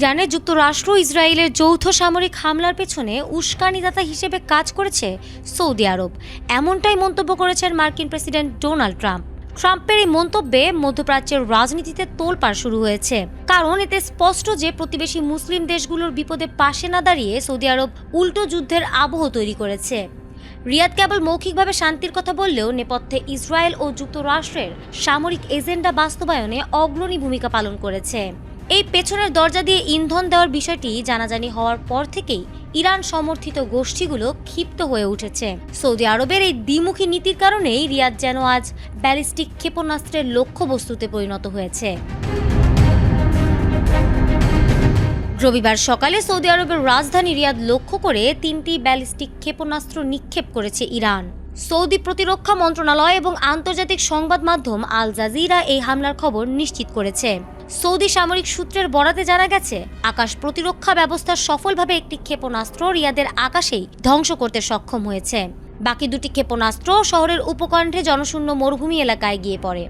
ইরানে যুক্তরাষ্ট্র ইসরায়েলের যৌথ সামরিক হামলার পেছনে উস্কানিদাতা হিসেবে কাজ করেছে সৌদি আরব, এমনটাই মন্তব্য করেছেন মার্কিন প্রেসিডেন্ট ডোনাল্ড ট্রাম্প। ট্রাম্পের এই মন্তব্যে মধ্যপ্রাচ্যের রাজনীতিতে তোলপাড় শুরু হয়েছে, কারণ এতে স্পষ্ট যে প্রতিবেশী মুসলিম দেশগুলোর বিপদে পাশে না দাঁড়িয়ে সৌদি আরব উল্টো যুদ্ধের আবহ তৈরি করেছে। রিয়াদ কেবল মৌখিকভাবে শান্তির কথা বললেও নেপথ্যে ইসরায়েল ও যুক্তরাষ্ট্রের সামরিক এজেন্ডা বাস্তবায়নে অগ্রণী ভূমিকা পালন করেছে। এই পেছনের দরজা দিয়ে ইন্ধন দেওয়ার বিষয়টি জানাজানি হওয়ার পর থেকেই ইরান সমর্থিত গোষ্ঠীগুলো ক্ষিপ্ত হয়ে উঠেছে। সৌদি আরবের এই দ্বিমুখী নীতির কারণেই রিয়াদ যেন আজ ব্যালিস্টিক ক্ষেপণাস্ত্রের লক্ষ্যবস্তুতে পরিণত হয়েছে। রবিবার সকালে সৌদি আরবের রাজধানী রিয়াদ লক্ষ্য করে 3টি ব্যালিস্টিক ক্ষেপণাস্ত্র নিক্ষেপ করেছে ইরান। সৌদি প্রতিরক্ষা মন্ত্রণালয় এবং আন্তর্জাতিক সংবাদ মাধ্যম আল জাজিরা এই হামলার খবর নিশ্চিত করেছে। সৌদি সামরিক সূত্রের বরাতে জানা গেছে, আকাশ প্রতিরক্ষা ব্যবস্থা সফলভাবে একটি ক্ষেপণাস্ত্র রিয়াদের আকাশেই ধ্বংস করতে সক্ষম হয়েছে। বাকি দুটি ক্ষেপণাস্ত্র শহরের উপকণ্ঠে জনশূন্য মরুভূমি এলাকায় গিয়ে পড়ে।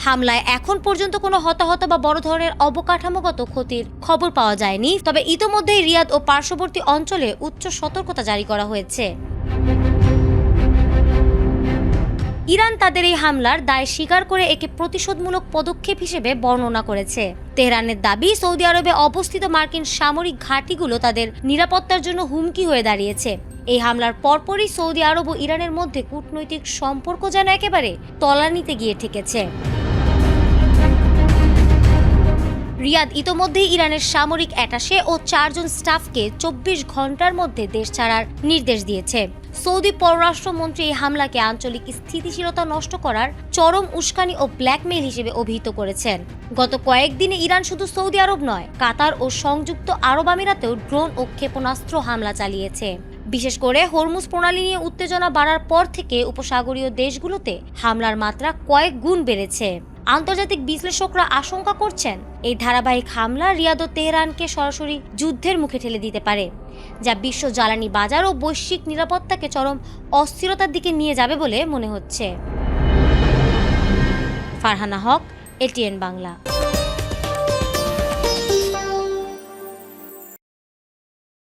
হামলায় এখন পর্যন্ত কোনো হতাহত বা বড় ধরনের অবকাঠামোগত ক্ষতির খবর পাওয়া যায়নি, তবে ইতোমধ্যেই রিয়াদ ও পার্শ্ববর্তী অঞ্চলে উচ্চ সতর্কতা জারি করা হয়েছে। ইরান তাদের এই হামলার দায় স্বীকার করে একে প্রতিশোধমূলক পদক্ষেপ হিসেবে বর্ণনা করেছে। তেহরানের দাবি, সৌদি আরবে অবস্থিত মার্কিন সামরিক ঘাঁটিগুলো তাদের নিরাপত্তার জন্য হুমকি হয়ে দাঁড়িয়েছে। এই হামলার পরপরই সৌদি আরব ও ইরানের মধ্যে কূটনৈতিক সম্পর্ক যেন একেবারে তলানিতে গিয়ে ঠেকেছে। রিয়াদ ইতোমধ্যেই ইরানের সামরিক অ্যাটাশে ও 4 জন স্টাফকে 24 ঘন্টার মধ্যে দেশ ছাড়ার নির্দেশ দিয়েছে। সৌদি পররাষ্ট্রমন্ত্রী এই হামলাকে আঞ্চলিক স্থিতিশীলতা নষ্ট করার চরম উস্কানি ও ব্ল্যাকমেইল হিসেবে অভিহিত করেছেন। গত কয়েকদিনে ইরান শুধু সৌদি আরব নয়, কাতার ও সংযুক্ত আরব আমিরাতেও ড্রোন ও ক্ষেপণাস্ত্র হামলা চালিয়েছে। বিশেষ করে হরমুজ প্রণালী নিয়ে উত্তেজনা বাড়ার পর থেকে উপসাগরীয় দেশগুলোতে হামলার মাত্রা কয়েক গুণ বেড়েছে। আন্তর্জাতিক বিশ্লেষকরা আশঙ্কা করছেন, এই ধারাবাহিক হামলা রিয়াদ ও তেহরানকে সরাসরি যুদ্ধের মুখে ঠেলে দিতে পারে, যা বিশ্ব জ্বালানি বাজার ও বৈশ্বিক নিরাপত্তাকে চরম অস্থিরতার দিকে নিয়ে যাবে বলে মনে হচ্ছে। ফারহানা হক, এটিএন বাংলা।